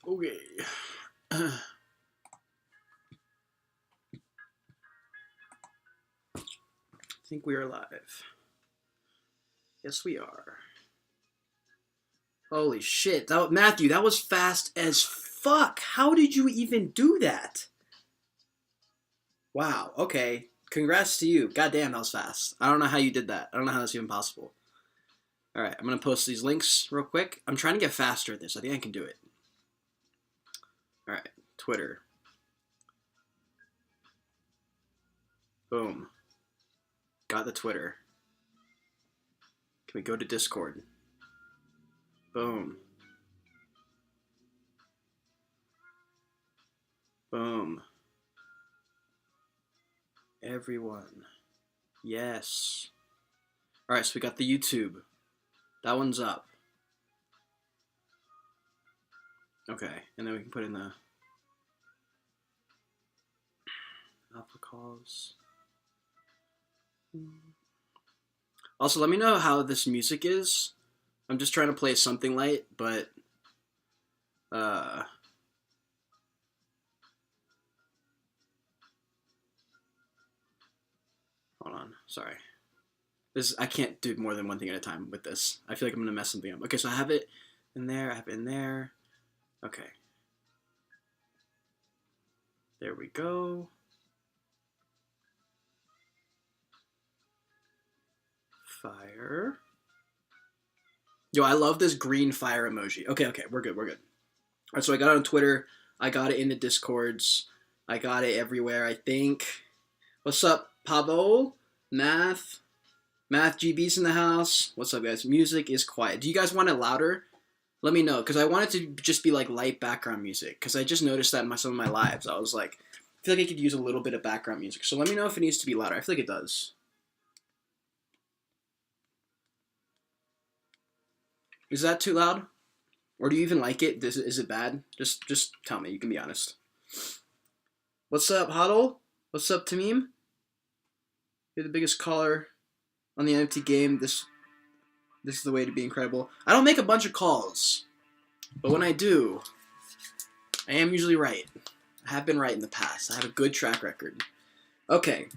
Okay. I think we are live. Yes, we are. Holy shit. Matthew, that was fast as fuck. How did you even do that? Wow, okay. Congrats to you. Goddamn, that was fast. I don't know how you did that. I don't know how that's even possible. Alright, I'm going to post these links real quick. I'm trying to get faster at this. I think I can do it. Alright, Twitter. Boom. Got the Twitter. Can we go to Discord? Boom. Boom. Everyone. Yes. Alright, so we got the YouTube. That one's up. Okay, and then we can put in the alpha calls. Also, let me know how this music is. I'm just trying to play something light, but hold on, sorry. I can't do more than one thing at a time with this. I feel like I'm gonna mess something up. Okay, so I have it in there, I have it in there. Okay. There we go. Fire. Yo, I love this green fire emoji. Okay, we're good. Alright, so I got it on Twitter. I got it in the Discords. I got it everywhere, I think. What's up, Pavo? Math GB's in the house. What's up, guys? Music is quiet. Do you guys want it louder? Let me know, because I want it to just be like light background music, because I just noticed that in some of my lives. I was like, I feel like I could use a little bit of background music. So let me know if it needs to be louder. I feel like it does. Is that too loud? Or do you even like it? Is it bad? Just tell me. You can be honest. What's up, Huddle? What's up, Tamim? You're the biggest caller on the NFT game. This is the way to be incredible. I don't make a bunch of calls, but when I do, I am usually right. I have been right in the past. I have a good track record. Okay.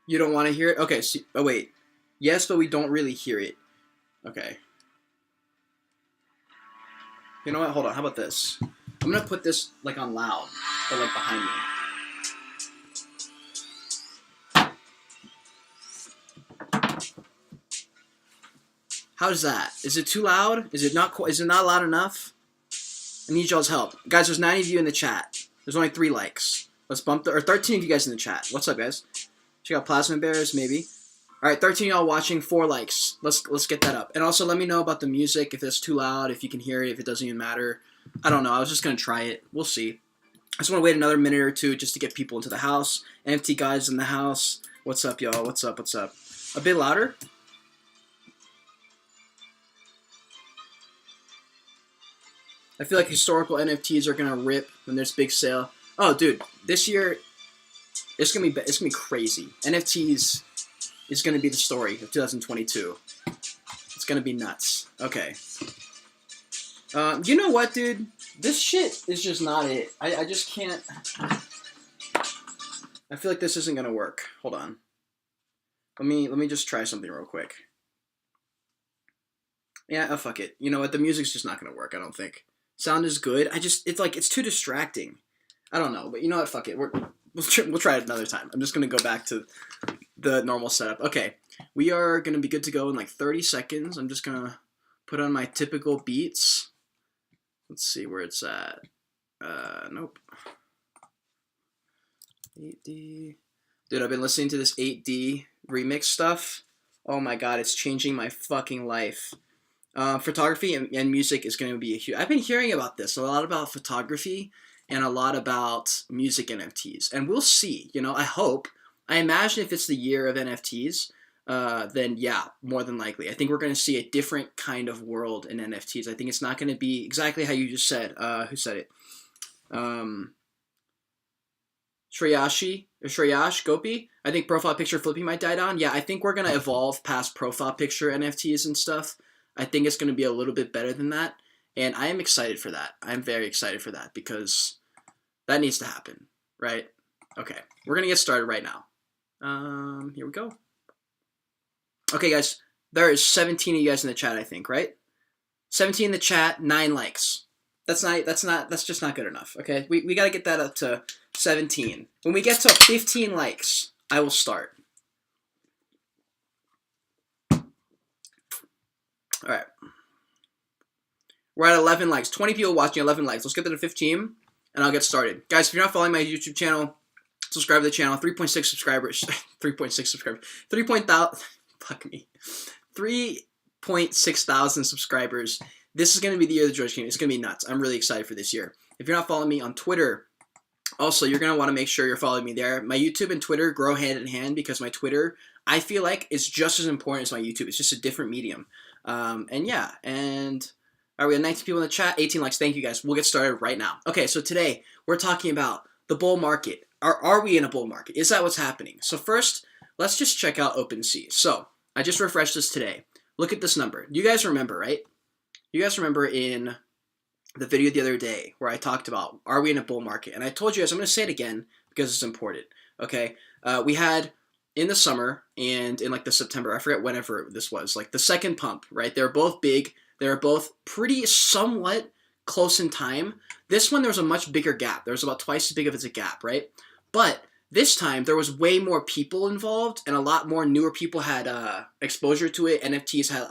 You don't want to hear it? Okay, so, oh wait. Yes, but we don't really hear it. Okay. You know what? Hold on. How about this? I'm going to put this like on loud, or like behind me. How's that? Is it too loud? Is it not loud enough? I need y'all's help. Guys, there's 90 of you in the chat. There's only 3 likes. Let's bump or 13 of you guys in the chat. What's up, guys? Check out Plasma Bears, maybe. Alright, 13 y'all watching, 4 likes. Let's get that up. And also let me know about the music, if it's too loud, if you can hear it, if it doesn't even matter. I don't know. I was just gonna try it. We'll see. I just want to wait another minute or two just to get people into the house. NFT guys in the house. What's up, y'all? What's up? A bit louder? I feel like historical NFTs are gonna rip when there's big sale. Oh, dude, this year it's gonna be crazy. NFTs is gonna be the story of 2022. It's gonna be nuts. Okay. You know what, dude? This shit is just not it. I just can't. I feel like this isn't gonna work. Hold on. Let me just try something real quick. Yeah, oh, fuck it. You know what? The music's just not gonna work. I don't think. Sound is good. It's too distracting. I don't know, but you know what? Fuck it. We'll try it another time. I'm just gonna go back to the normal setup. Okay, we are gonna be good to go in like 30 seconds. I'm just gonna put on my typical beats. Let's see where it's at. Nope. 8D. Dude, I've been listening to this 8D remix stuff. Oh my god, it's changing my fucking life. Photography and music is going to be a huge... I've been hearing about this, a lot about photography and a lot about music NFTs. And we'll see, you know, I hope. I imagine if it's the year of NFTs, then yeah, more than likely. I think we're going to see a different kind of world in NFTs. I think it's not going to be exactly how you just said. Who said it? Shreyash Gopi. I think profile picture flipping might die down. Yeah, I think we're going to evolve past profile picture NFTs and stuff. I think it's going to be a little bit better than that. And I am excited for that. I'm very excited for that because that needs to happen, right? Okay, we're going to get started right now. Here we go. Okay, guys, there is 17 of you guys in the chat, I think, right? 17 in the chat, 9 likes. That's just not good enough, okay? We got to get that up to 17. When we get to 15 likes, I will start. All right. We're at 11 likes. 20 people watching, 11 likes. Let's get to 15, and I'll get started. Guys, if you're not following my YouTube channel, subscribe to the channel. 3.6 subscribers. 3.6 subscribers. 3.6 thousand subscribers. This is going to be the year of the Joyage Game. It's going to be nuts. I'm really excited for this year. If you're not following me on Twitter, also, you're going to want to make sure you're following me there. My YouTube and Twitter grow hand in hand because my Twitter, I feel like, is just as important as my YouTube. It's just a different medium. And yeah, and all right, we have 19 people in the chat, 18 likes. Thank you, guys. We'll get started right now. Okay, so today we're talking about the bull market. Are we in a bull market? Is that what's happening? So first, let's just check out OpenSea. So I just refreshed this today. Look at this number. You guys remember, right? You guys remember in the video the other day where I talked about, are we in a bull market? And I told you guys, I'm going to say it again because it's important. Okay, we had in the summer and in like the September, I forget whenever this was, like the second pump, right? They're both big. They're both pretty somewhat close in time. This one, there was a much bigger gap. There was about twice as big of a gap, right? But this time, there was way more people involved, and a lot more newer people had exposure to it. NFTs had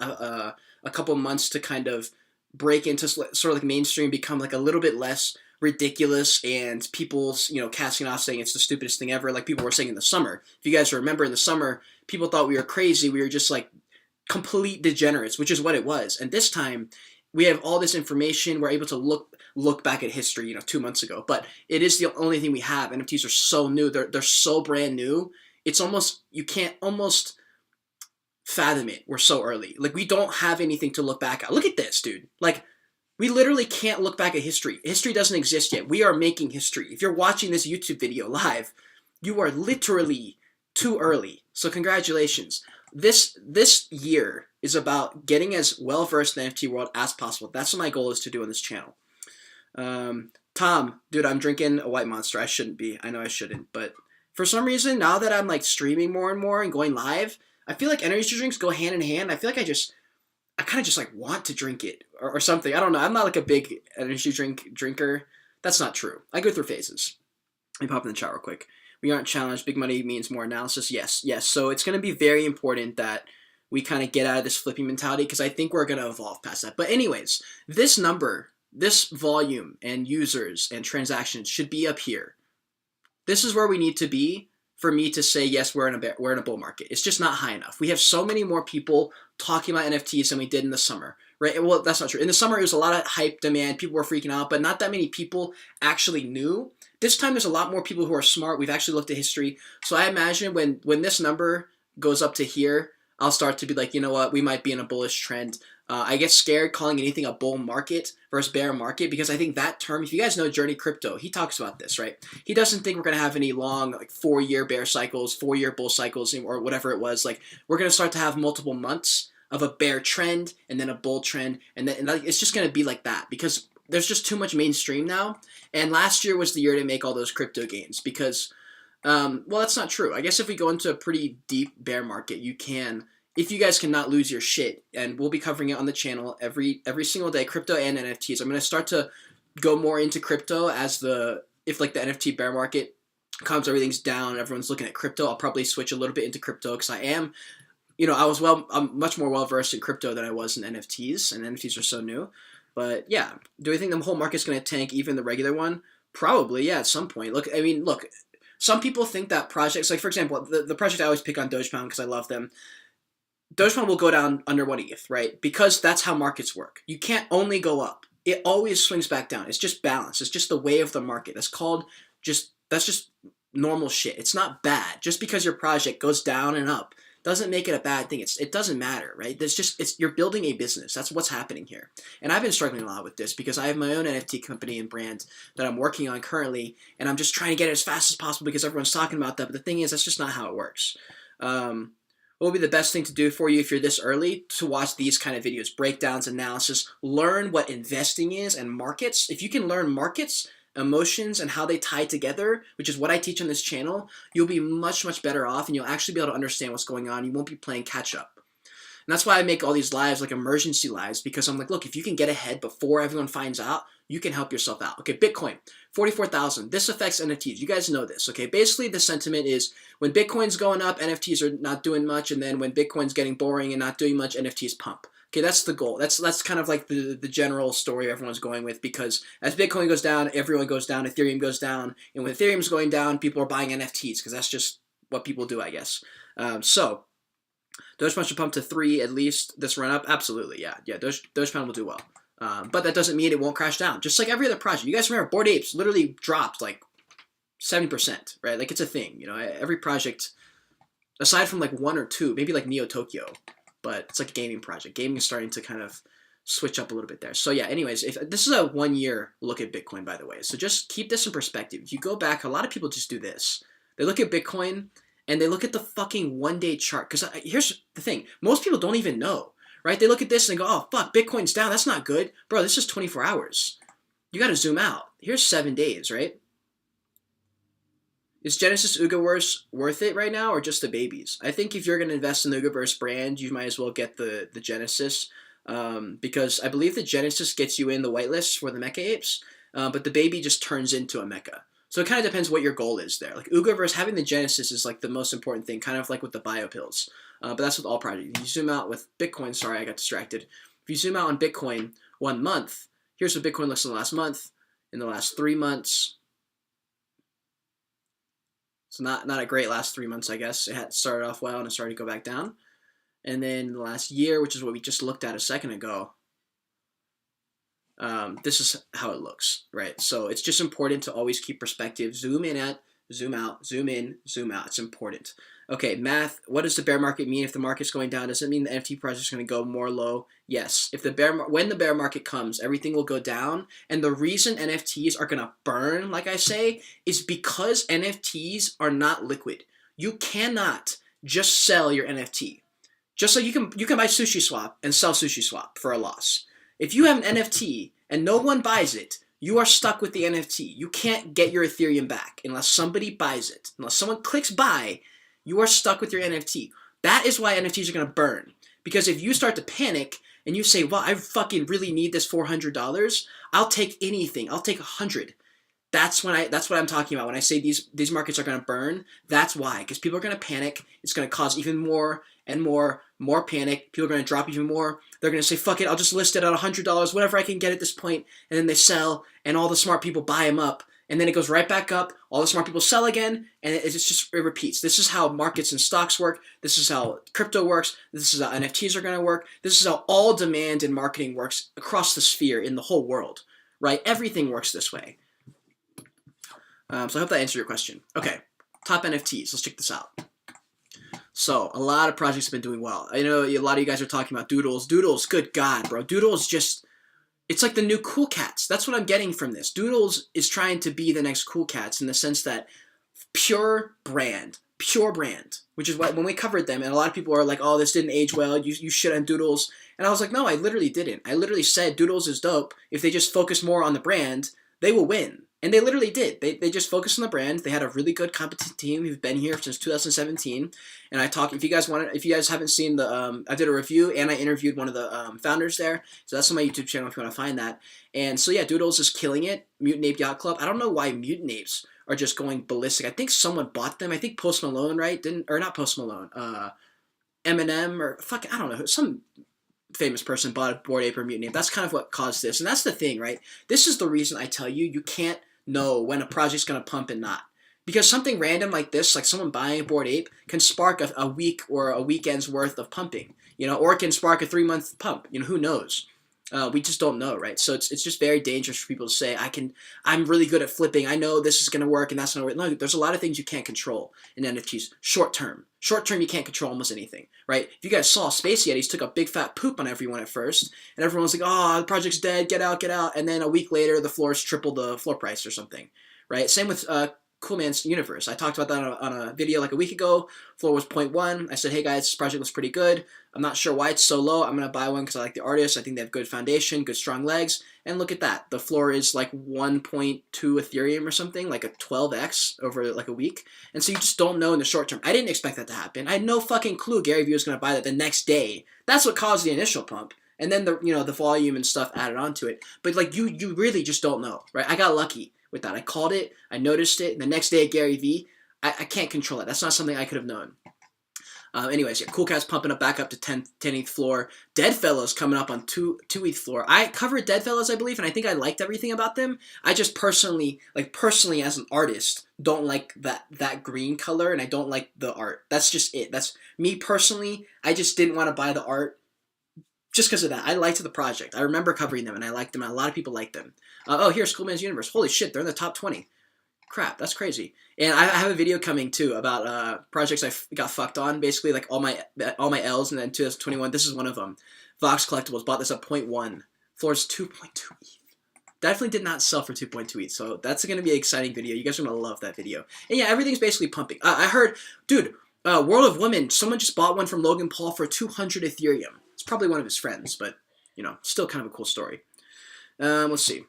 a couple months to kind of break into sort of like mainstream, become like a little bit less ridiculous, and people's, casting off saying it's the stupidest thing ever, like people were saying in the summer. If you guys remember, in the summer, people thought we were crazy. We were just like complete degenerates, which is what it was. And this time, we have all this information. We're able to look back at history, 2 months ago. But it is the only thing we have. NFTs are so new. They're so brand new. It's almost, you can't almost fathom it. We're so early. Like, we don't have anything to look back at. Look at this, dude. Like, we literally can't look back at history. History doesn't exist yet. We are making history. If you're watching this YouTube video live, you are literally too early. So congratulations. This year is about getting as well-versed in the NFT world as possible. That's what my goal is to do on this channel. Tom, dude, I'm drinking a White Monster. I shouldn't be. I know I shouldn't. But for some reason, now that I'm like streaming more and more and going live, I feel like energy drinks go hand in hand. I feel like I kind of just like want to drink it or something. I don't know. I'm not like a big energy drinker. That's not true. I go through phases. Let me pop in the chat real quick. We aren't challenged. Big money means more analysis. Yes. So it's going to be very important that we kind of get out of this flipping mentality because I think we're going to evolve past that. But anyways, this number, this volume and users and transactions should be up here. This is where we need to be for me to say, yes, we're in a bull market. It's just not high enough. We have so many more people talking about NFTs than we did in the summer, right? Well, that's not true. In the summer, it was a lot of hype demand. People were freaking out, but not that many people actually knew. This time, there's a lot more people who are smart. We've actually looked at history. So I imagine when this number goes up to here, I'll start to be like, you know what, we might be in a bullish trend. I get scared calling anything a bull market versus bear market because I think that term, if you guys know Journey Crypto, he talks about this, right? He doesn't think we're going to have any long, like 4-year bear cycles, 4-year bull cycles, or whatever it was. Like, we're going to start to have multiple months of a bear trend and then a bull trend. And it's just going to be like that because there's just too much mainstream now. And last year was the year to make all those crypto gains because, well, that's not true. I guess if we go into a pretty deep bear market, you can, if you guys cannot lose your shit, and we'll be covering it on the channel every single day, crypto and NFTs. I'm going to start to go more into crypto if like the NFT bear market comes, everything's down, everyone's looking at crypto. I'll probably switch a little bit into crypto because I am, I'm much more well-versed in crypto than I was in NFTs, and NFTs are so new. But yeah, do I think the whole market's going to tank, even the regular one? Probably, yeah, at some point. Look, some people think that projects, like for example, the project I always pick on Dogecoin because I love them. Dogecoin will go down under 1 ETH, right? Because that's how markets work. You can't only go up. It always swings back down. It's just balance. It's just the way of the market. That's just normal shit. It's not bad. Just because your project goes down and up doesn't make it a bad thing. It doesn't matter, right? You're building a business. That's what's happening here. And I've been struggling a lot with this because I have my own NFT company and brand that I'm working on currently, and I'm just trying to get it as fast as possible because everyone's talking about that. But the thing is, that's just not how it works. What would be the best thing to do for you if you're this early? To watch these kind of videos, breakdowns, analysis, learn what investing is and markets. If you can learn markets, emotions, and how they tie together, which is what I teach on this channel, you'll be much, much better off, and you'll actually be able to understand what's going on. You won't be playing catch up. And that's why I make all these lives, like emergency lives, because I'm like, look, if you can get ahead before everyone finds out, you can help yourself out. Okay, Bitcoin, 44,000. This affects NFTs. You guys know this, okay? Basically, the sentiment is when Bitcoin's going up, NFTs are not doing much, and then when Bitcoin's getting boring and not doing much, NFTs pump. Okay, that's the goal. That's kind of like the general story everyone's going with, because as Bitcoin goes down, everyone goes down, Ethereum goes down, and when Ethereum's going down, people are buying NFTs, because that's just what people do, I guess. Dogecoin should pump to 3 at least this run up. Absolutely, yeah. Dogecoin will do well, but that doesn't mean it won't crash down. Just like every other project, you guys remember Bored Apes literally dropped like 70%, right? Like it's a thing, you know. Every project, aside from like 1 or 2, maybe like Neo Tokyo, but it's like a gaming project. Gaming is starting to kind of switch up a little bit there. So yeah. Anyways, if this is a 1-year look at Bitcoin, by the way, so just keep this in perspective. If you go back, a lot of people just do this. They look at Bitcoin and they look at the fucking 1-day chart. Because here's the thing. Most people don't even know, right? They look at this and they go, oh, fuck, Bitcoin's down. That's not good. Bro, this is 24 hours. You got to zoom out. Here's 7 days, right? Is Genesis Ugaverse worth it right now or just the babies? I think if you're going to invest in the Ugaverse brand, you might as well get the Genesis. Because I believe the Genesis gets you in the whitelist for the Mecha Apes. But the baby just turns into a Mecha. So it kind of depends what your goal is there. Like Ugaverse, having the Genesis is like the most important thing, kind of like with the biopills. But that's with all projects. If you zoom out with Bitcoin, sorry, I got distracted. If you zoom out on Bitcoin 1 month, here's what Bitcoin looks in the last month, in the last 3 months. So not a great last 3 months, I guess. It had started off well and it started to go back down. And then the last year, which is what we just looked at a second ago, this is how it looks, right? So it's just important to always keep perspective. Zoom in at, zoom out, zoom in, zoom out. It's important. Okay, math. What does the bear market mean? If the market's going down, does it mean the NFT project is going to go more low? Yes. If when the bear market comes, everything will go down. And the reason NFTs are going to burn, like I say, is because NFTs are not liquid. You cannot just sell your NFT. Just like you can buy Sushi Swap and sell Sushi Swap for a loss. If you have an NFT and no one buys it, you are stuck with the NFT. You can't get your Ethereum back unless somebody buys it. Unless someone clicks buy, you are stuck with your NFT. That is why NFTs are going to burn. Because if you start to panic and you say, well, I fucking really need this $400, I'll take anything. I'll take 100. That's what I'm talking about when I say these markets are going to burn. That's why, because people are going to panic. It's going to cause even more and more panic. People are going to drop even more. They're going to say, fuck it, I'll just list it at $100, whatever I can get at this point. And then they sell, and all the smart people buy them up. And then it goes right back up. All the smart people sell again, and it repeats. This is how markets and stocks work. This is how crypto works. This is how NFTs are going to work. This is how all demand and marketing works across the sphere in the whole world, right? Everything works this way. So I hope that answered your question. Okay, top NFTs. Let's check this out. So a lot of projects have been doing well. I know a lot of you guys are talking about Doodles. Doodles, good God, bro. Doodles it's like the new Cool Cats. That's what I'm getting from this. Doodles is trying to be the next Cool Cats in the sense that pure brand, which is why when we covered them, and a lot of people are like, oh, this didn't age well, you shit on Doodles. And I was like, no, I literally didn't. I literally said Doodles is dope. If they just focus more on the brand, they will win. And they literally did. They just focused on the brand. They had a really good competent team who've been here since 2017. And I talk. If you guys haven't seen the, I did a review and I interviewed one of the founders there. So that's on my YouTube channel if you want to find that. And so yeah, Doodles is killing it. Mutant Ape Yacht Club. I don't know why Mutant Apes are just going ballistic. I think someone bought them. I think Post Malone, right? Not Post Malone. Eminem or I don't know. Some famous person bought a Bored Ape or Mutant Ape. That's kind of what caused this. And that's the thing, right? This is the reason I tell you can't know when a project's going to pump and not. Because something random like this, like someone buying a Bored Ape, can spark a week or a weekend's worth of pumping, or it can spark a 3-month pump. Who knows? We just don't know, right? So it's just very dangerous for people to say, I'm really good at flipping. I know this is going to work and that's not going to work. No, there's a lot of things you can't control in NFTs. Short term, you can't control almost anything, right? If you guys saw, Space Yetis took a big fat poop on everyone at first, and everyone was like, oh, the project's dead, get out. And then a week later, the floors tripled the floor price or something, right? Same with Cool Man's Universe. I talked about that on a video like a week ago. Floor was 0.1. I said, hey guys, this project looks pretty good. I'm not sure why it's so low. I'm going to buy one because I like the artist. I think they have good foundation, good strong legs. And look at that. The floor is like 1.2 Ethereum or something, like a 12x over like a week. And so you just don't know in the short term. I didn't expect that to happen. I had no fucking clue Gary Vee was going to buy that the next day. That's what caused the initial pump. And then the volume and stuff added onto it. But like you really just don't know, right? I got lucky with that. I called it, I noticed it, and the next day at Gary Vee, I can't control it. That's not something I could have known. Anyways, yeah, Cool Cat's pumping up back up to 10th floor. Deadfellows coming up on 2th floor. I covered Deadfellows, I believe, and I think I liked everything about them. I just personally as an artist, don't like that green color, and I don't like the art. That's just it. That's me personally. I just didn't want to buy the art just because of that. I liked the project. I remember covering them, and I liked them, and a lot of people liked them. Here's Cool Man's Universe. Holy shit, they're in the top 20. Crap, that's crazy. And I have a video coming, too, about projects I got fucked on, basically, like all my L's, and then 2021, this is one of them. Vox Collectibles bought this at 0.1. Floor's 2.2 ETH. Definitely did not sell for 2.2 ETH, so that's going to be an exciting video. You guys are going to love that video. And yeah, everything's basically pumping. I heard, dude, World of Women, someone just bought one from Logan Paul for 200 Ethereum. It's probably one of his friends, but, still kind of a cool story. Let's see.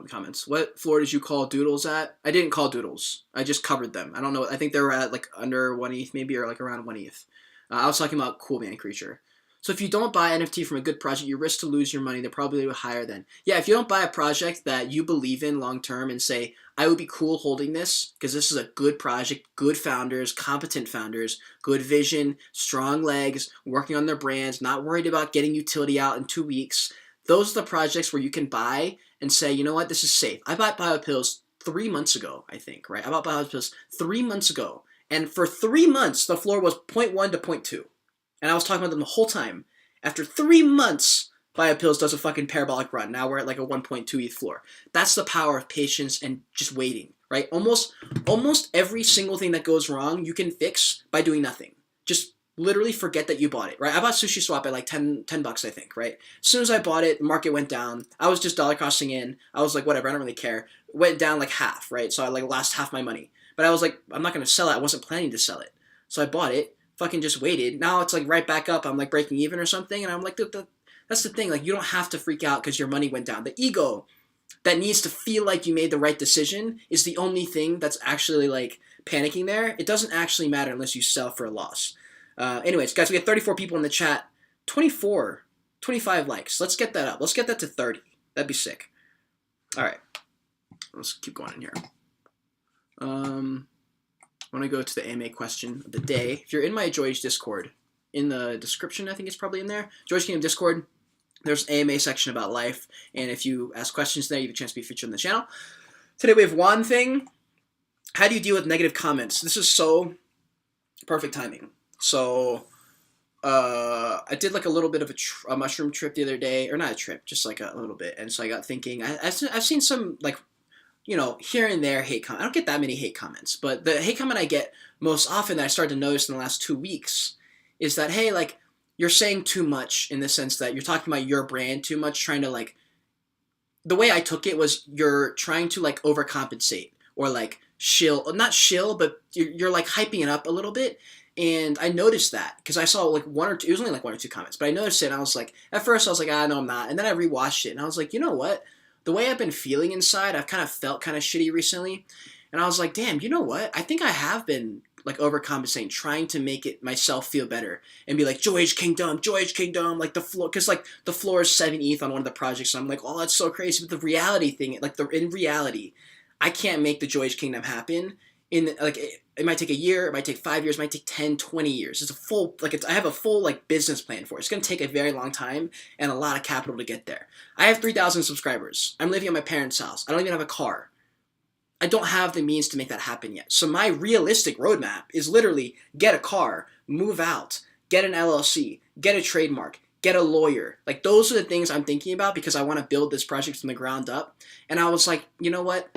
Comments. What floor did you call Doodles at? I didn't call Doodles. I just covered them. I don't know. I think they were at like under 1 ETH maybe, or like around 1 ETH. I was talking about Cool Man Creature. So if you don't buy NFT from a good project, you risk to lose your money. They're probably higher than. Yeah, if you don't buy a project that you believe in long term and say, I would be cool holding this because this is a good project, good founders, competent founders, good vision, strong legs, working on their brands, not worried about getting utility out in 2 weeks. Those are the projects where you can buy and say, you know what, this is safe. I bought BioPills 3 months ago, I think, right? I bought BioPills 3 months ago. And for 3 months, the floor was 0.1 to 0.2. And I was talking about them the whole time. After 3 months, BioPills does a fucking parabolic run. Now we're at like a 1.2 ETH floor. That's the power of patience and just waiting, right? Almost every single thing that goes wrong, you can fix by doing nothing. Just literally forget that you bought it, right? I bought Sushi Swap at like 10 bucks, I think, right? As soon as I bought it, the market went down. I was just dollar costing in. I was like, whatever, I don't really care. It went down like half, right? So I like lost half my money. But I was like, I'm not going to sell it. I wasn't planning to sell it. So I bought it, fucking just waited. Now it's like right back up. I'm like breaking even or something. And I'm like, that's the thing. Like, you don't have to freak out because your money went down. The ego that needs to feel like you made the right decision is the only thing that's actually like panicking there. It doesn't actually matter unless you sell for a loss. Anyways, guys, we have 34 people in the chat. 25 likes. Let's get that up. Let's get that to 30. That'd be sick. All right. Let's keep going in here. I want to go to the AMA question of the day. If you're in my Joyage Discord, in the description, I think it's probably in there. Joyage Kingdom Discord. There's an AMA section about life. And if you ask questions there, you have a chance to be featured on the channel. Today we have one thing. How do you deal with negative comments? This is so perfect timing. So, I did like a little bit of a mushroom trip the other day, or not a trip, just like a little bit. And so I got thinking, I've seen some like, here and there hate comments. I don't get that many hate comments, but the hate comment I get most often that I started to notice in the last 2 weeks is that, hey, like, you're saying too much in the sense that you're talking about your brand too much, trying to like, the way I took it was you're trying to like overcompensate or like not shill, but you're like hyping it up a little bit. And I noticed that because I saw like one or two, it was only like 1 or 2 comments, but I noticed it and I was like, at first I was like, no, I'm not. And then I rewatched it and I was like, you know what? The way I've been feeling inside, I've kind of felt kind of shitty recently. And I was like, damn, you know what? I think I have been like overcompensating, trying to make it myself feel better and be like, Joyage Kingdom, like the floor, because like the floor is 7 ETH on one of the projects. And I'm like, oh, that's so crazy. But the reality thing, like in reality, I can't make the Joyage Kingdom happen. It might take a year, it might take 5 years, it might take 10, 20 years. I have a full like business plan for it. It's going to take a very long time and a lot of capital to get there. I have 3,000 subscribers. I'm living at my parents' house. I don't even have a car. I don't have the means to make that happen yet. So my realistic roadmap is literally get a car, move out, get an LLC, get a trademark, get a lawyer. Like, those are the things I'm thinking about because I want to build this project from the ground up. And I was like, you know what?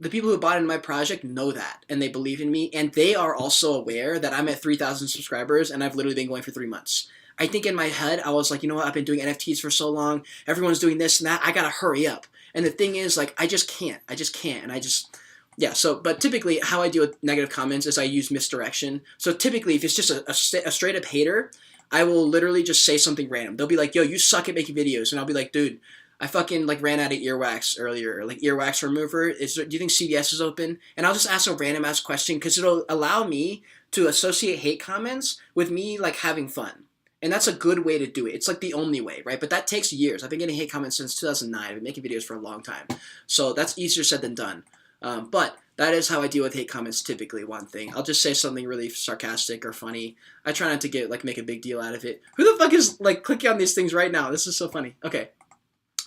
The people who bought into my project know that, and they believe in me, and they are also aware that I'm at 3,000 subscribers, and I've literally been going for 3 months. I think in my head, I was like, you know what, I've been doing NFTs for so long, everyone's doing this and that, I gotta hurry up. And the thing is, like, I just can't, and I just Yeah, so, but typically how I deal with negative comments is I use misdirection. So typically if it's just a straight up hater, I will literally just say something random. They'll be like, yo, you suck at making videos. And I'll be like, dude, I fucking like ran out of earwax earlier, like earwax remover. Do you think CVS is open? And I'll just ask a random ass question because it'll allow me to associate hate comments with me like having fun. And that's a good way to do it. It's like the only way, right? But that takes years. I've been getting hate comments since 2009. I've been making videos for a long time. So that's easier said than done. But that is how I deal with hate comments typically, one thing. I'll just say something really sarcastic or funny. I try not to make a big deal out of it. Who the fuck is like clicking on these things right now? This is so funny. Okay.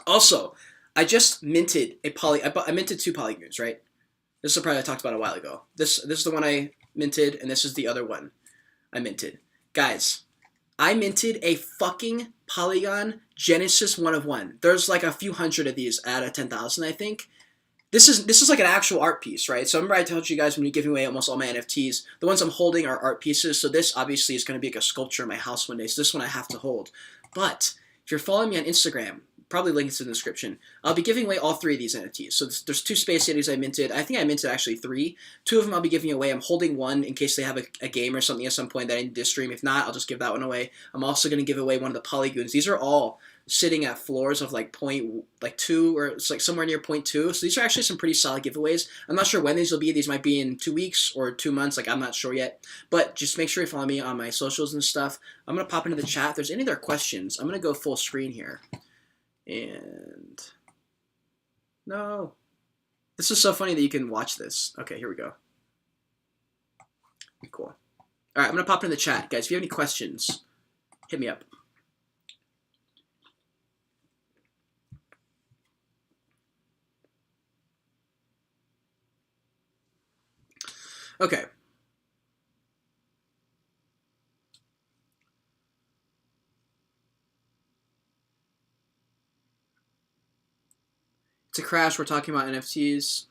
Also, I just minted I minted 2 polygoons, right? This is a project I talked about a while ago. This is the one I minted, and this is the other one I minted. Guys, I minted a fucking Polygon Genesis 1 of 1. There's like a few hundred of these out of 10,000, I think. This is like an actual art piece, right? So remember I told you guys when you're giving away almost all my NFTs, the ones I'm holding are art pieces. So this obviously is going to be like a sculpture in my house one day. So this one I have to hold. But if you're following me on Instagram, probably links in the description, I'll be giving away all 3 of these NFTs. So there's 2 Space Cities I minted. I think I minted actually 3. 2 of them I'll be giving away. I'm holding one in case they have a game or something at some point that I need to stream. If not, I'll just give that one away. I'm also going to give away one of the Polygoons. These are all sitting at floors of like 0.2 or it's like somewhere near 0.2. So these are actually some pretty solid giveaways. I'm not sure when these will be. These might be in 2 weeks or 2 months. Like I'm not sure yet. But just make sure you follow me on my socials and stuff. I'm going to pop into the chat. If there's any other questions, I'm going to go full screen here. And no, this is so funny that you can watch this. Okay, here we go. Cool. All right, I'm going to pop in the chat. Guys, if you have any questions, hit me up. Okay. It's a crash. We're talking about NFTs.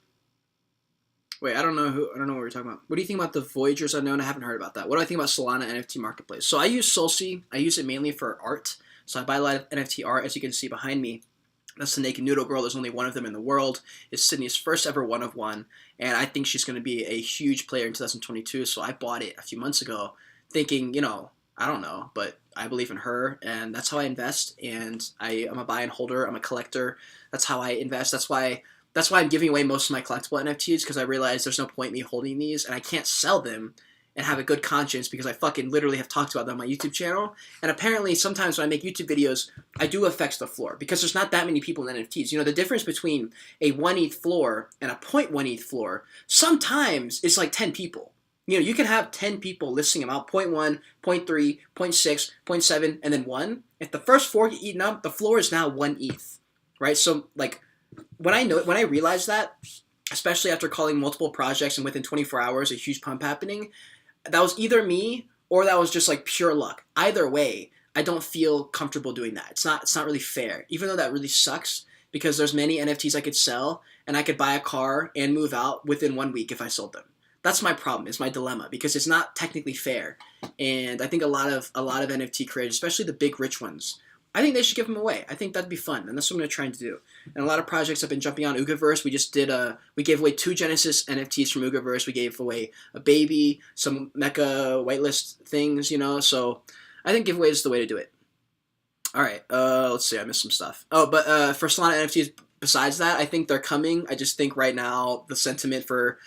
Wait, I don't know what we're talking about. What do you think about the Voyagers Unknown? I haven't heard about that. What do I think about Solana NFT Marketplace? So I use Solsi. I use it mainly for art. So I buy a lot of NFT art, as you can see behind me. That's the Naked Noodle Girl. There's only one of them in the world. It's Sydney's first ever 1 of 1. And I think she's going to be a huge player in 2022. So I bought it a few months ago thinking, I don't know, but I believe in her. And that's how I invest. And I'm a buy and holder. I'm a collector. That's how I invest. That's why I'm giving away most of my collectible NFTs, because I realize there's no point in me holding these. And I can't sell them and have a good conscience because I fucking literally have talked about them on my YouTube channel. And apparently sometimes when I make YouTube videos, I do affect the floor because there's not that many people in NFTs. The difference between a 1 ETH floor and a 0.1 ETH floor, sometimes it's like 10 people. You can have 10 people listing them out, 0.1, 0.3, 0.6, 0.7, and then 1. If the first 4 get eaten up, the floor is now 1 ETH, right? So like when I realized that, especially after calling multiple projects and within 24 hours, a huge pump happening, that was either me or that was just like pure luck. Either way, I don't feel comfortable doing that. It's not really fair, even though that really sucks because there's many NFTs I could sell and I could buy a car and move out within 1 week if I sold them. That's my problem. It's my dilemma because it's not technically fair. And I think a lot of NFT creators, especially the big rich ones, I think they should give them away. I think that'd be fun, and that's what I'm trying to do. And a lot of projects have been jumping on Ugaverse. We gave away 2 Genesis NFTs from Ugaverse. We gave away a baby, some mecha whitelist things, So I think giveaway is the way to do it. All right, let's see. I missed some stuff. Oh, but for Solana NFTs, besides that, I think they're coming. I just think right now the sentiment for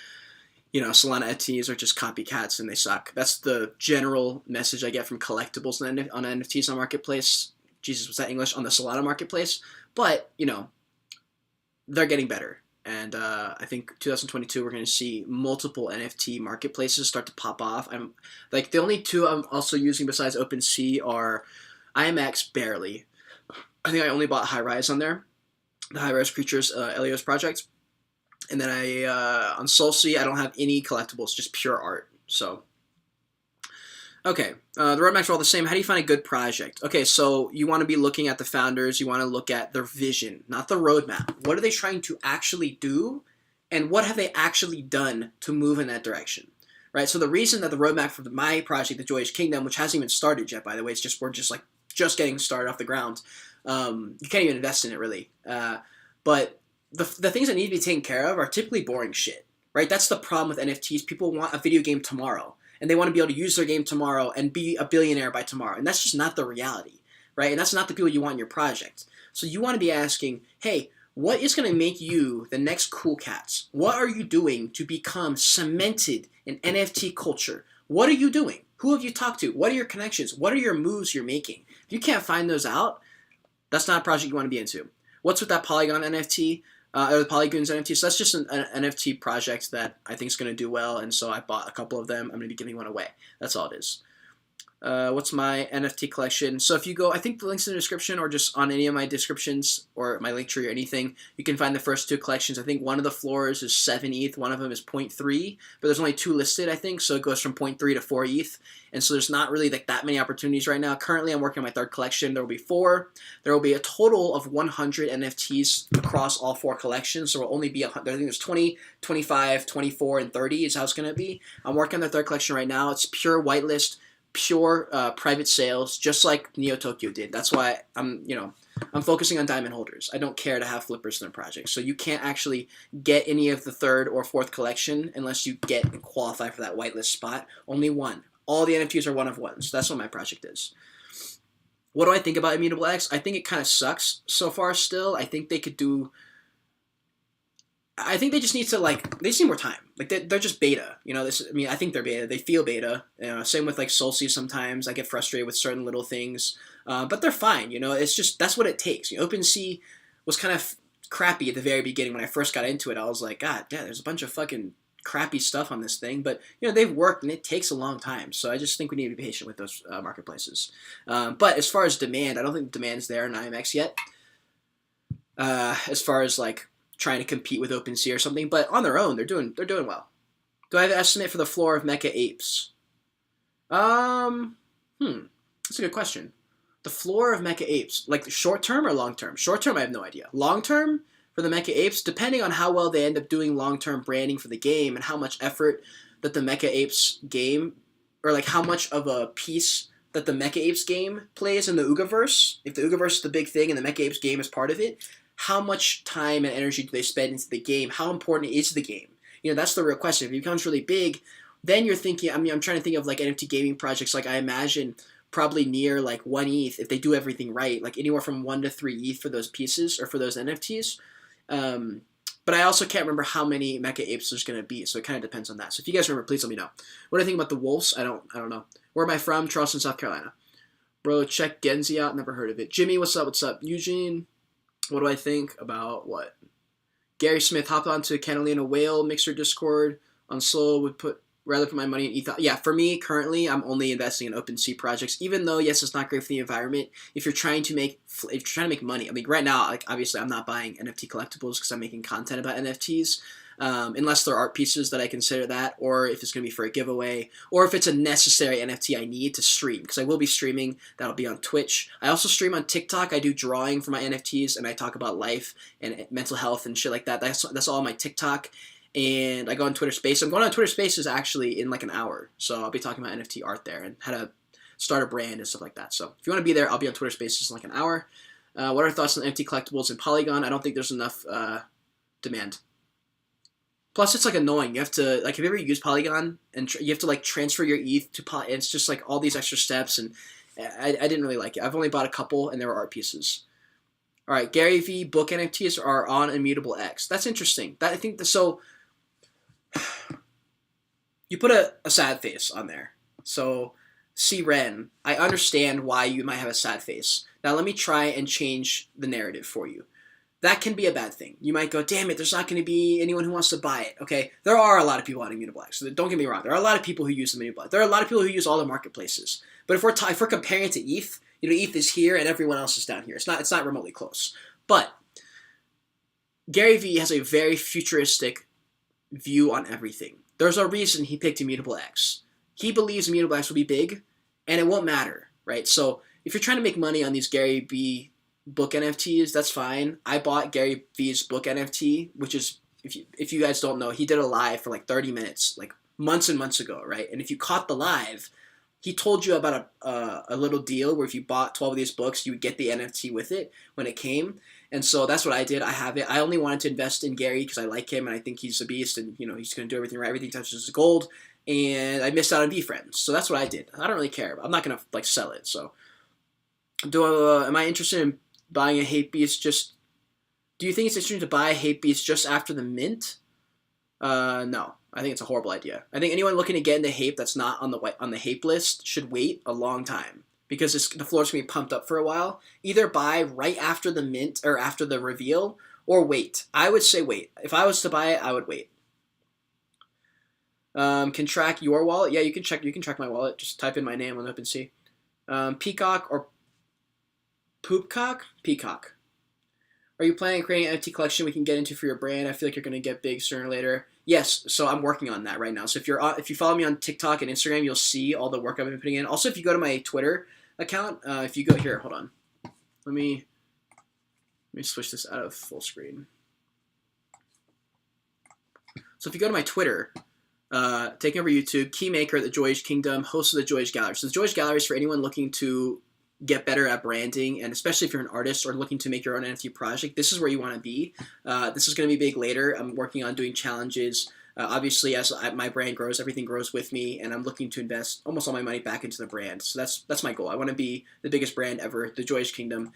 Solana NFTs are just copycats and they suck. That's the general message I get from collectibles on NFTs on Marketplace. Jesus, was that English? On the Solana Marketplace. But, they're getting better. And I think 2022 we're going to see multiple NFT marketplaces start to pop off. I'm like the only 2 I'm also using besides OpenSea are IMX barely. I think I only bought High Rise on there. The High Rise Creatures Elios project. And then on Solsi, I don't have any collectibles, just pure art. So, okay, the roadmaps are all the same. How do you find a good project? Okay, so you want to be looking at the founders. You want to look at their vision, not the roadmap. What are they trying to actually do, and what have they actually done to move in that direction? Right. So the reason that the roadmap for my project, the Joyage Kingdom, which hasn't even started yet, by the way, we're just getting started off the ground. You can't even invest in it really, but. The things that need to be taken care of are typically boring shit, right? That's the problem with NFTs. People want a video game tomorrow, and they want to be able to use their game tomorrow and be a billionaire by tomorrow. And that's just not the reality, right? And that's not the people you want in your project. So you want to be asking, hey, what is going to make you the next cool cats? What are you doing to become cemented in NFT culture? What are you doing? Who have you talked to? What are your connections? What are your moves you're making? If you can't find those out, that's not a project you want to be into. What's with that Polygon NFT? Or the Polygon's NFT? So that's just an NFT project that I think is going to do well, and so I bought a couple of them. I'm going to be giving one away. That's all it is. What's my NFT collection? So if you go, I think the link's in the description or just on any of my descriptions or my link tree or anything, you can find the first two collections. I think one of the floors is 7 ETH, one of them is 0.3, but there's only 2 listed, I think, so it goes from 0.3 to 4 ETH, and so there's not really like that many opportunities right now. Currently, I'm working on my 3rd collection. There will be 4. There will be a total of 100 NFTs across all 4 collections, so it will only be, I think there's 20, 25, 24, and 30 is how it's going to be. I'm working on the 3rd collection right now. It's pure whitelist, pure private sales, just like Neo Tokyo did. That's why I'm focusing on diamond holders. I don't care to have flippers in their project. So you can't actually get any of the 3rd or 4th collection unless you get and qualify for that whitelist spot. Only one. All the NFTs are one of one. So that's what my project is. What do I think about Immutable X? I think it kind of sucks so far still. I think they could do... I think they just need to, they just need more time. They're just beta, I think they're beta. They feel beta. Same with, Solstice sometimes. I get frustrated with certain little things. But they're fine, it's just, that's what it takes. OpenSea was kind of crappy at the very beginning. When I first got into it, I was like, God, yeah, there's a bunch of fucking crappy stuff on this thing. But, they've worked, and it takes a long time. So I just think we need to be patient with those marketplaces. But as far as demand, I don't think the demand's there in IMX yet. As far as, trying to compete with OpenSea or something, but on their own, they're doing well. Do I have an estimate for the floor of Mecha Apes? That's a good question. The floor of Mecha Apes, short term or long term? Short term, I have no idea. Long term for the Mecha Apes, depending on how well they end up doing long term branding for the game and how much effort that the Mecha Apes game, or how much of a piece that the Mecha Apes game plays in the Oogaverse. If the Oogaverse is the big thing and the Mecha Apes game is part of it, how much time and energy do they spend into the game? How important is the game? That's the real question. If it becomes really big, then you're thinking, I'm trying to think of NFT gaming projects. I imagine probably near 1 ETH if they do everything right, anywhere from 1 to 3 ETH for those pieces or for those NFTs. But I also can't remember how many Mecha Apes there's going to be, so it kind of depends on that. So if you guys remember, please let me know. What do I think about the Wolves? I don't know. Where am I from? Charleston, South Carolina. Bro, check Genzi out. Never heard of it. Jimmy, what's up? What's up? Eugene. What do I think about what? Gary Smith hopped onto Catalina Whale Mixer Discord on Slow, would rather put my money in ETH. Yeah, for me, currently, I'm only investing in OpenSea projects, even though, yes, it's not great for the environment. If you're trying to make money, right now, obviously, I'm not buying NFT collectibles because I'm making content about NFTs. Unless they're art pieces that I consider that, or if it's going to be for a giveaway, or if it's a necessary NFT I need to stream, because I will be streaming. That'll be on Twitch. I also stream on TikTok. I do drawing for my NFTs, and I talk about life and mental health and shit like that. That's all on my TikTok, and I go on Twitter Spaces. I'm going on Twitter Spaces actually in an hour, so I'll be talking about NFT art there and how to start a brand and stuff like that. So if you want to be there, I'll be on Twitter Spaces in an hour. What are your thoughts on NFT collectibles and Polygon? I don't think there's enough demand. Plus, it's annoying. You have to have you ever used Polygon and you have to transfer your ETH to Polygon? It's just all these extra steps, and I didn't really like it. I've only bought a couple, and they were art pieces. All right, Gary V book NFTs are on Immutable X. That's interesting. I think so. You put a sad face on there. So, C Ren, I understand why you might have a sad face. Now let me try and change the narrative for you. That can be a bad thing. You might go, damn it, there's not going to be anyone who wants to buy it. Okay, there are a lot of people on Immutable X. So don't get me wrong. There are a lot of people who use Immutable X. There are a lot of people who use all the marketplaces. But if we're comparing it to ETH, ETH is here and everyone else is down here. It's not remotely close. But Gary Vee has a very futuristic view on everything. There's a reason he picked Immutable X. He believes Immutable X will be big, and it won't matter, right? So if you're trying to make money on these Gary Vee book NFTs, that's fine. I bought Gary Vee's book NFT, which is, if you guys don't know, he did a live for 30 minutes, months and months ago, right? And if you caught the live, he told you about a little deal where if you bought 12 of these books, you would get the NFT with it when it came. And so that's what I did. I have it. I only wanted to invest in Gary because I like him and I think he's a beast and he's going to do everything right. Everything touches gold. And I missed out on VeeFriends. So that's what I did. I don't really care. I'm not going to like sell it. So am I interested in buying a hate beast do you think it's interesting to buy a hate beast just after the mint? No. I think it's a horrible idea. I think anyone looking to get into hate that's not on the hate list should wait a long time. Because the floor's going to be pumped up for a while. Either buy right after the mint or after the reveal, or wait. I would say wait. If I was to buy it, I would wait. Can track your wallet? Yeah, you can track my wallet. Just type in my name on OpenSea. Peacock or Poopcock? Peacock. Are you planning on creating an NFT collection we can get into for your brand? I feel like you're going to get big sooner or later. Yes, so I'm working on that right now. So if you follow me on TikTok and Instagram, you'll see all the work I've been putting in. Also, if you go to my Twitter account, if you go here, hold on. Let me switch this out of full screen. So if you go to my Twitter, taking over YouTube, Keymaker at the Joyage Kingdom, host of the Joyage Gallery. So the Joyage Gallery is for anyone looking to get better at branding, and especially if you're an artist or looking to make your own NFT project, this is where you want to be. This is going to be big later. I'm working on doing challenges. Obviously, as my brand grows, everything grows with me, and I'm looking to invest almost all my money back into the brand. So that's my goal. I want to be the biggest brand ever, the Joyage Kingdom.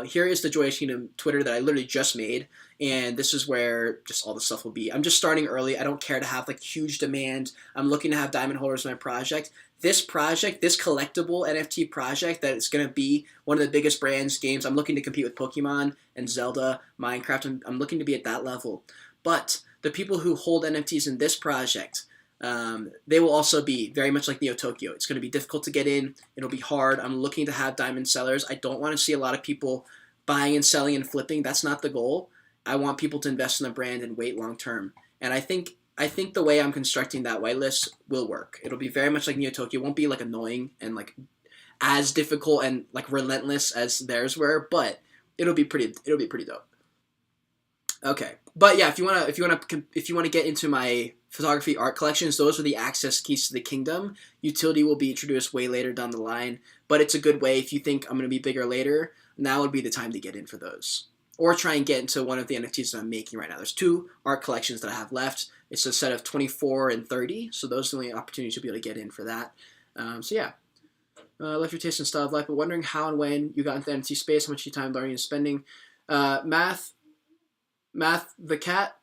Here is the Joyage Kingdom Twitter that I literally just made, and this is where just all the stuff will be. I'm just starting early. I don't care to have like huge demand. I'm looking to have diamond holders in my project. This collectible NFT project that is going to be one of the biggest brands, games. I'm looking to compete with Pokemon and Zelda, Minecraft. I'm looking to be at that level. But the people who hold NFTs in this project, they will also be very much like Neo Tokyo. It's going to be difficult to get in. It'll be hard. I'm looking to have diamond sellers. I don't want to see a lot of people buying and selling and flipping. That's not the goal. I want people to invest in the brand and wait long term. And I think the way I'm constructing that whitelist will work. It'll be very much like Neo Tokyo. It won't be like annoying and like as difficult and like relentless as theirs were, but it'll be pretty dope. Okay, but yeah, if you wanna get into my photography art collections, those are the access keys to the kingdom. Utility will be introduced way later down the line, but it's a good way if you think I'm gonna be bigger later. Now would be the time to get in for those, or try and get into one of the NFTs that I'm making right now. There's 2 art collections that I have left. It's a set of 24 and 30, so those are the only opportunities you'll be able to get in for that. So yeah. Left your taste and style of life, but wondering how and when you got into the NFT space, how much your time learning and spending. Matt the cat,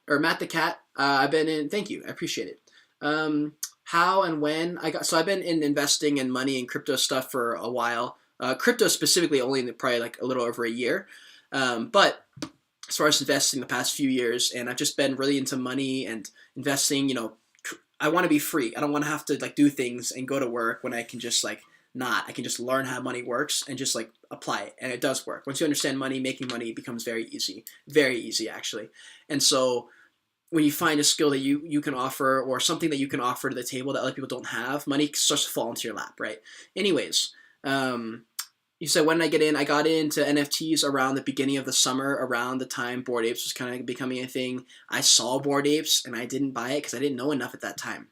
I've been in, thank you, I appreciate it. How and when I've been in investing in money and crypto stuff for a while. Crypto specifically only probably like a little over a year. But as far as investing the past few years, and I've just been really into money and investing, I want to be free. I don't want to have to like do things and go to work when I can just like I can just learn how money works and just like apply it. And it does work. Once you understand money, making money becomes very easy actually. And so when you find a skill that you can offer or something that you can offer to the table that other people don't have, money starts to fall into your lap, right? Anyways, you said, when did I get in? I got into NFTs around the beginning of the summer, around the time Bored Apes was kind of becoming a thing. I saw Bored Apes, and I didn't buy it because I didn't know enough at that time.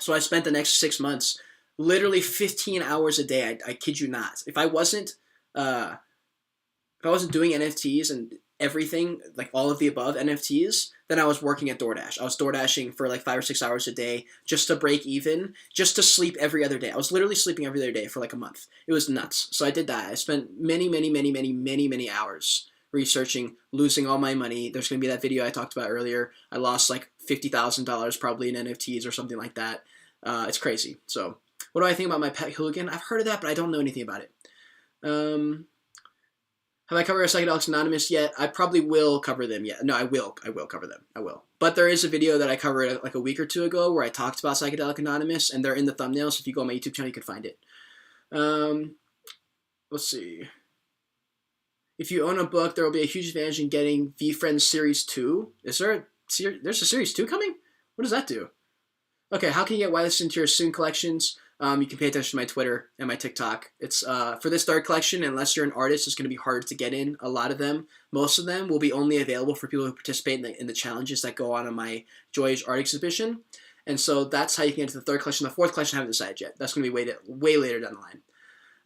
So I spent the next 6 months, literally 15 hours a day. I kid you not. If I wasn't doing NFTs and everything, like all of the above NFTs, then I was working at DoorDash. I was DoorDashing for like 5 or 6 hours a day just to break even, just to sleep every other day. I was literally sleeping every other day for like a month. It was nuts. So I did that. I spent many hours researching, losing all my money. There's going to be that video I talked about earlier. I lost like $50,000 probably in NFTs or something like that. It's crazy. So what do I think about my pet hooligan? I've heard of that, but I don't know anything about it. Have I covered Psychedelics Anonymous yet? I probably will cover them yet. No, I will cover them. I will. But there is a video that I covered like a week or 2 ago where I talked about Psychedelic Anonymous, and they're in the thumbnail, so if you go on my YouTube channel, you can find it. Let's see. If you own a book, there will be a huge advantage in getting VeeFriends Series 2. There's a Series 2 coming? What does that do? Okay, how can you get whitelisted into your soon collections? You can pay attention to my Twitter and my TikTok. It's for this third collection, unless you're an artist, it's going to be hard to get in. A lot of them, most of them, will be only available for people who participate in the challenges that go on in my Joyage art exhibition. And so that's how you can get into the third collection. The fourth collection I haven't decided yet. That's going to be way later down the line.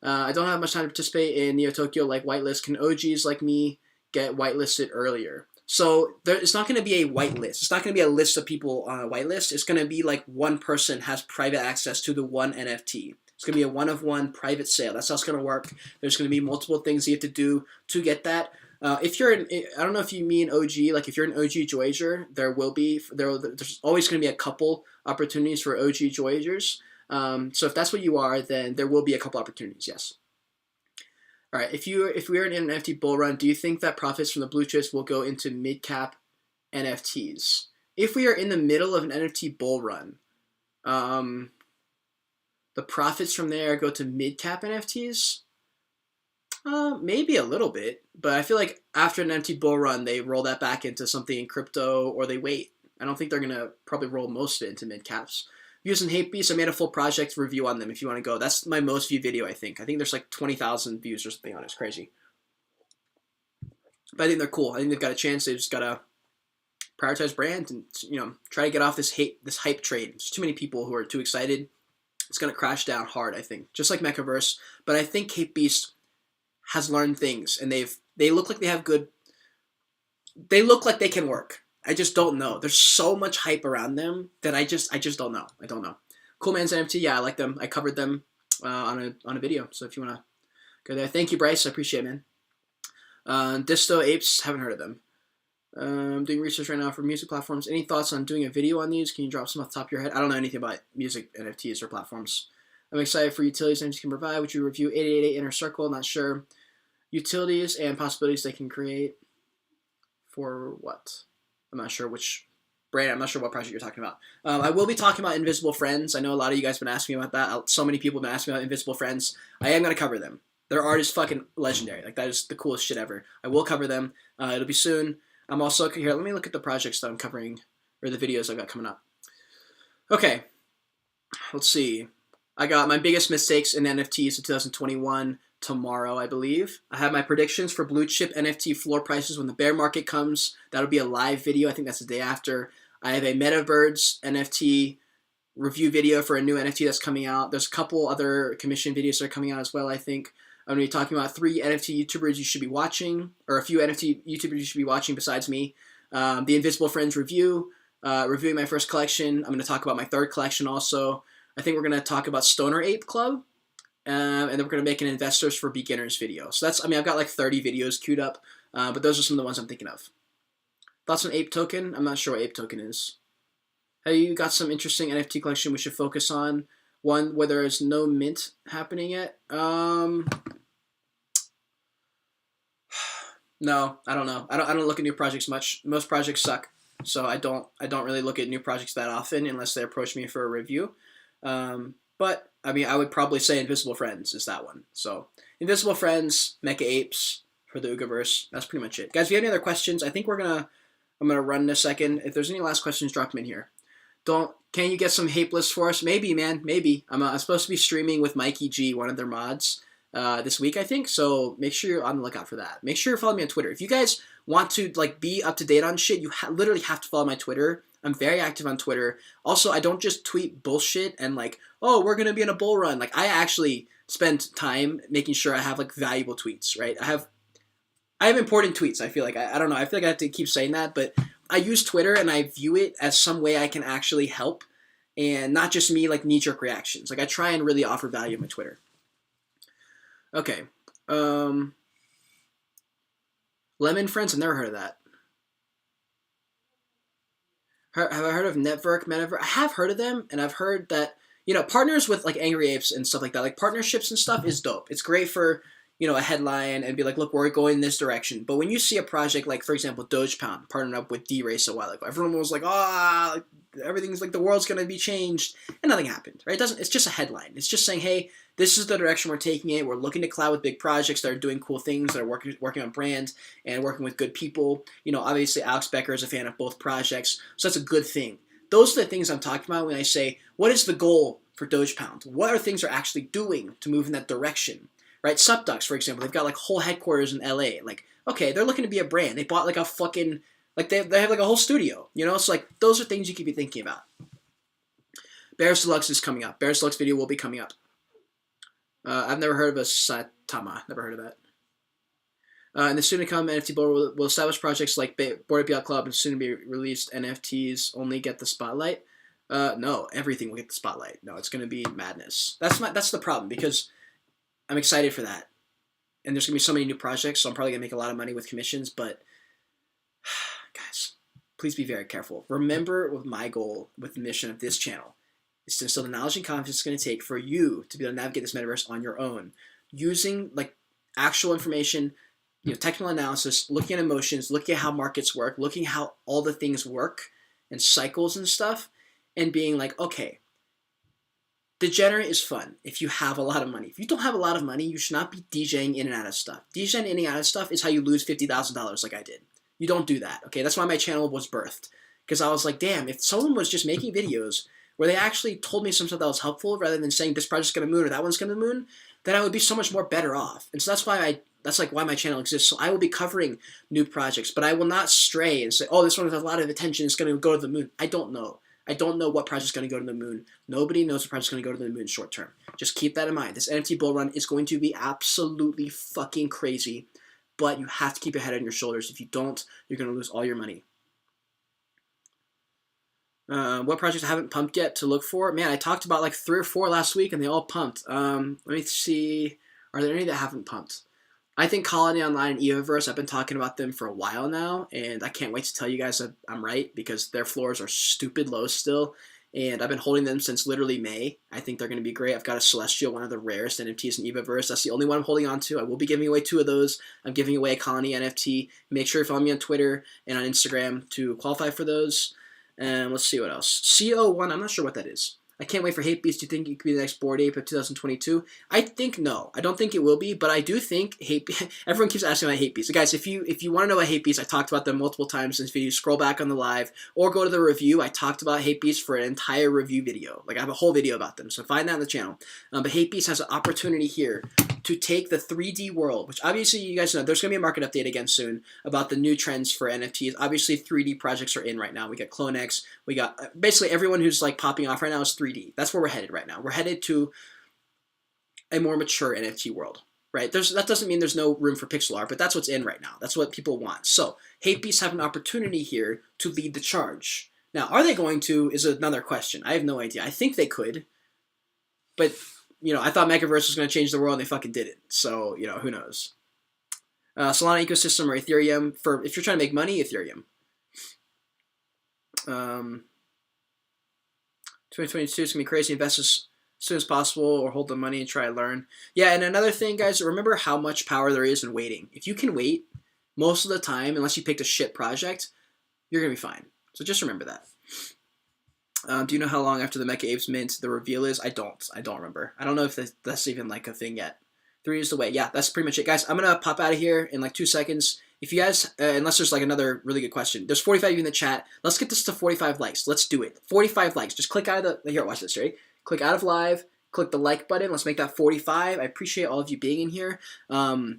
I don't have much time to participate in Neo Tokyo like whitelist. Can OGs like me get whitelisted earlier. So it's not going to be a whitelist. It's not going to be a list of people on a whitelist. It's going to be like one person has private access to the one NFT. It's going to be a one-of-one private sale. That's how it's going to work. There's going to be multiple things you have to do to get that. If you're I don't know if you mean OG, like if you're an OG Joyager, there's always going to be a couple opportunities for OG Joyagers. So if that's what you are, then there will be a couple opportunities, yes. All right, if we are in an NFT bull run, do you think that profits from the blue chips will go into mid-cap NFTs? If we are in the middle of an NFT bull run, the profits from there go to mid-cap NFTs? Maybe a little bit, but I feel like after an NFT bull run, they roll that back into something in crypto, or they wait. I don't think they're going to probably roll most of it into mid-caps. Views and hate beasts, I made a full project review on them if you want to go. That's my most viewed video, I think. I think there's like 20,000 views or something on it. It's crazy. But I think they're cool. I think they've got a chance. They've just got to prioritize brand and, you know, try to get off this hype train. There's too many people who are too excited. It's going to crash down hard, I think. Just like Mechaverse. But I think Hate Beast has learned things, and they look like they have good. They look like they can work. I just don't know. There's so much hype around them that I just don't know. I don't know. Cool Man's NFT, yeah, I like them. I covered them on a video. So if you wanna go there, thank you, Bryce. I appreciate it, man. Disto Apes, haven't heard of them. Doing research right now for music platforms. Any thoughts on doing a video on these? Can you drop some off the top of your head? I don't know anything about music NFTs or platforms. I'm excited for utilities NFTs can provide. Would you review 8888 Inner Circle? Not sure. Utilities and possibilities they can create for what? I'm not sure which brand. I'm not sure what project you're talking about. I will be talking about Invisible Friends. I know a lot of you guys have been asking me about that. So many people have been asking me about Invisible Friends. I am going to cover them. Their art is fucking legendary. Like, that is the coolest shit ever. I will cover them. It'll be soon. I'm also here. Let me look at the projects that I'm covering, or the videos I've got coming up. Okay. Let's see. I got my biggest mistakes in NFTs of 2021 tomorrow, I believe. I have my predictions for blue chip NFT floor prices when the bear market comes. That'll be a live video. I think that's the day after. I have a Metabirds NFT review video for a new NFT that's coming out. There's a couple other commission videos that are coming out as well, I think. I'm going to be talking about 3 NFT YouTubers you should be watching, or a few NFT YouTubers you should be watching besides me. The Invisible Friends review, reviewing my first collection. I'm going to talk about my 3rd collection also. I think we're going to talk about Stoner Ape Club. And then we're going to make an Investors for Beginners video. So that's, I mean, I've got like 30 videos queued up, but those are some of the ones I'm thinking of. Thoughts on Ape Token? I'm not sure what Ape Token is. Hey, you got some interesting NFT collection we should focus on. One where there is no mint happening yet. No, I don't know. I don't look at new projects much. Most projects suck, so I don't really look at new projects that often unless they approach me for a review. But I mean, I would probably say Invisible Friends is that one. So Invisible Friends, Mecha Apes for the Oogaverse. That's pretty much it, guys. If you have any other questions, I think I'm gonna run in a second. If there's any last questions, drop them in here. Can you get some hate lists for us? Maybe, man. Maybe. I'm supposed to be streaming with Mikey G, one of their mods, this week, I think. So make sure you're on the lookout for that. Make sure you're following me on Twitter. If you guys want to like be up to date on shit, you literally have to follow my Twitter. I'm very active on Twitter. Also, I don't just tweet bullshit and like, oh, we're gonna be in a bull run. Like, I actually spend time making sure I have like valuable tweets, right? I have important tweets. I feel like I don't know. I feel like I have to keep saying that, but I use Twitter and I view it as some way I can actually help, and not just me like knee-jerk reactions. Like, I try and really offer value on my Twitter. Okay. Lemon Friends? I've never heard of that. Have I heard of Network Metaverse? I have heard of them, and I've heard that, you know, partners with like Angry Apes and stuff like that, like partnerships and stuff is dope. It's great for, you know, a headline and be like, look, we're going in this direction. But when you see a project like, for example, Doge Pound partnered up with D-Race a while ago, everyone was like, like, everything's like the world's going to be changed, and nothing happened, right? It's just a headline. It's just saying, hey, this is the direction we're taking it. We're looking to cloud with big projects that are doing cool things, that are working on brands and working with good people. You know, obviously Alex Becker is a fan of both projects, so that's a good thing. Those are the things I'm talking about when I say, what is the goal for Doge Pound? What are things they're actually doing to move in that direction? Right? Subducks, for example, they've got like whole headquarters in LA. Like, okay, they're looking to be a brand. They bought like a fucking, like they have like a whole studio, you know? So like, those are things you could be thinking about. Bears Deluxe is coming up. Bears Deluxe video will be coming up. I've never heard of a Saitama. Never heard of that. In the soon to come, NFT Bull will establish projects like Bored Ape Yacht Club and soon to be released NFTs only get the spotlight. No, everything will get the spotlight. No, it's going to be madness. That's the problem, because I'm excited for that. And there's going to be so many new projects, so I'm probably going to make a lot of money with commissions, but guys, please be very careful. Remember, with my goal, with the mission of this channel, is to instill the knowledge and confidence it's going to take for you to be able to navigate this metaverse on your own, using like actual information, technical analysis, looking at emotions, looking at how markets work, looking at how all the things work and cycles and stuff, and being like, okay, degenerate is fun if you have a lot of money. If you don't have a lot of money, you should not be DJing in and out of stuff. DJing in and out of stuff is how you lose $50,000 like I did. You don't do that, okay? That's why my channel was birthed. Because I was like, damn, if someone was just making videos where they actually told me some stuff that was helpful rather than saying this project's going to moon or that one's going to moon, then I would be so much more better off. And so that's why my channel exists. So I will be covering new projects, but I will not stray and say, oh, this one has a lot of attention, it's going to go to the moon. I don't know. I don't know what project's going to go to the moon. Nobody knows what project's going to go to the moon short term. Just keep that in mind. This NFT bull run is going to be absolutely fucking crazy, but you have to keep your head on your shoulders. If you don't, you're going to lose all your money. What projects I haven't pumped yet to look for? Man, I talked about like 3 or 4 last week, and they all pumped. Let me see. Are there any that haven't pumped? I think Colony Online and Evaverse, I've been talking about them for a while now, and I can't wait to tell you guys that I'm right, because their floors are stupid low still, and I've been holding them since literally May. I think they're going to be great. I've got a Celestial, one of the rarest NFTs in Evaverse. That's the only one I'm holding on to. I will be giving away 2 of those. I'm giving away a Colony NFT. Make sure you follow me on Twitter and on Instagram to qualify for those. And let's see what else. CO1, I'm not sure what that is. I can't wait for Hatebeast. Do you think it could be the next Bored Ape of 2022? I think no. I don't think it will be, but I do think everyone keeps asking about Hatebeast. So guys, if you want to know about Hatebeast, I talked about them multiple times in this video. Scroll back on the live or go to the review. I talked about Hatebeast for an entire review video. Like, I have a whole video about them, so find that on the channel. But Hatebeast has an opportunity here to take the 3D world, which obviously you guys know there's going to be a market update again soon about the new trends for NFTs. Obviously 3D projects are in right now. We got CloneX, we got basically everyone who's like popping off right now is 3D. That's where we're headed right now. We're headed to a more mature NFT world, right? That doesn't mean there's no room for pixel art, but that's what's in right now. That's what people want. So Hatebeasts have an opportunity here to lead the charge. Now, are they going to is another question. I have no idea. I think they could, but I thought Megaverse was going to change the world, and they fucking did it. So, who knows? Solana ecosystem or Ethereum. If you're trying to make money, Ethereum. 2022 is going to be crazy. Invest as soon as possible or hold the money and try to learn. Yeah, and another thing, guys, remember how much power there is in waiting. If you can wait most of the time, unless you picked a shit project, you're going to be fine. So just remember that. Do you know how long after the Mecha Apes mint the reveal is? I don't remember. I don't know if that's even like a thing yet. 3 years away. Yeah, that's pretty much it. Guys, I'm going to pop out of here in like 2 seconds. If you guys, unless there's like another really good question. There's 45 of you in the chat. Let's get this to 45 likes. Let's do it. 45 likes. Just click out of the, here, watch this, ready? Click out of live. Click the like button. Let's make that 45. I appreciate all of you being in here. I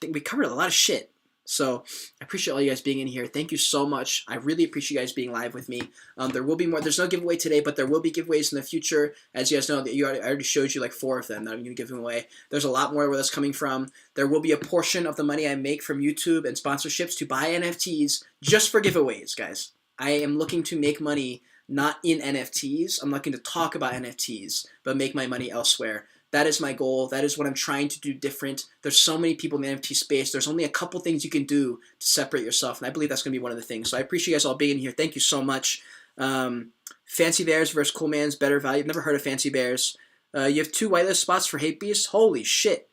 think we covered a lot of shit. So I appreciate all you guys being in here. Thank you so much. I really appreciate you guys being live with me. There will be more. There's no giveaway today, but there will be giveaways in the future. As you guys know, I already showed you like 4 of them that I'm going to give them away. There's a lot more where that's coming from. There will be a portion of the money I make from YouTube and sponsorships to buy NFTs just for giveaways, guys. I am looking to make money not in NFTs. I'm looking to talk about NFTs, but make my money elsewhere. That is my goal. That is what I'm trying to do different. There's so many people in the NFT space. There's only a couple things you can do to separate yourself, and I believe that's going to be one of the things. So I appreciate you guys all being here. Thank you so much. Fancy Bears versus Cool Man's better value. I've never heard of Fancy Bears. You have 2 whitelist spots for Hatebeast. Holy shit.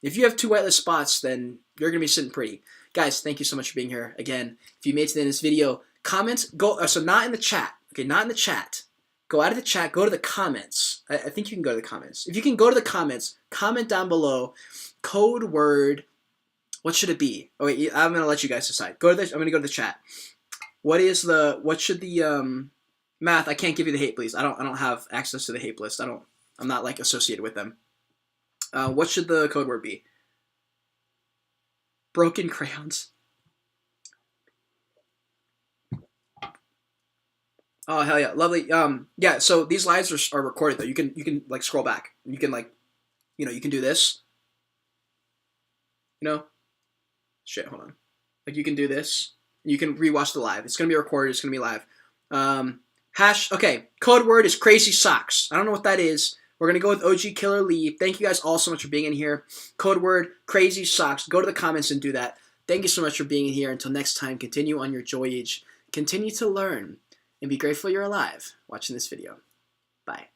If you have 2 whitelist spots, then you're going to be sitting pretty. Guys, thank you so much for being here. Again, if you made it to the end of this video, comment. So not in the chat. Okay, not in the chat. Go out of the chat, go to the comments. I think you can go to the comments. If you can go to the comments, comment down below, code word, what should it be? Oh wait, I'm going to let you guys decide. I'm going to go to the chat. What should the, math, I can't give you the hate please. I don't have access to the hate list. I'm not like associated with them. What should the code word be? Broken crayons. Oh hell yeah, lovely. Yeah. So these lives are recorded though. You can like scroll back. You can like, you can do this. Shit, hold on. Like you can do this. You can rewatch the live. It's gonna be recorded. It's gonna be live. Okay, code word is crazy socks. I don't know what that is. We're gonna go with OG Killer Lee. Thank you guys all so much for being in here. Code word crazy socks. Go to the comments and do that. Thank you so much for being in here. Until next time, continue on your Joyage. Continue to learn and be grateful you're alive watching this video. Bye.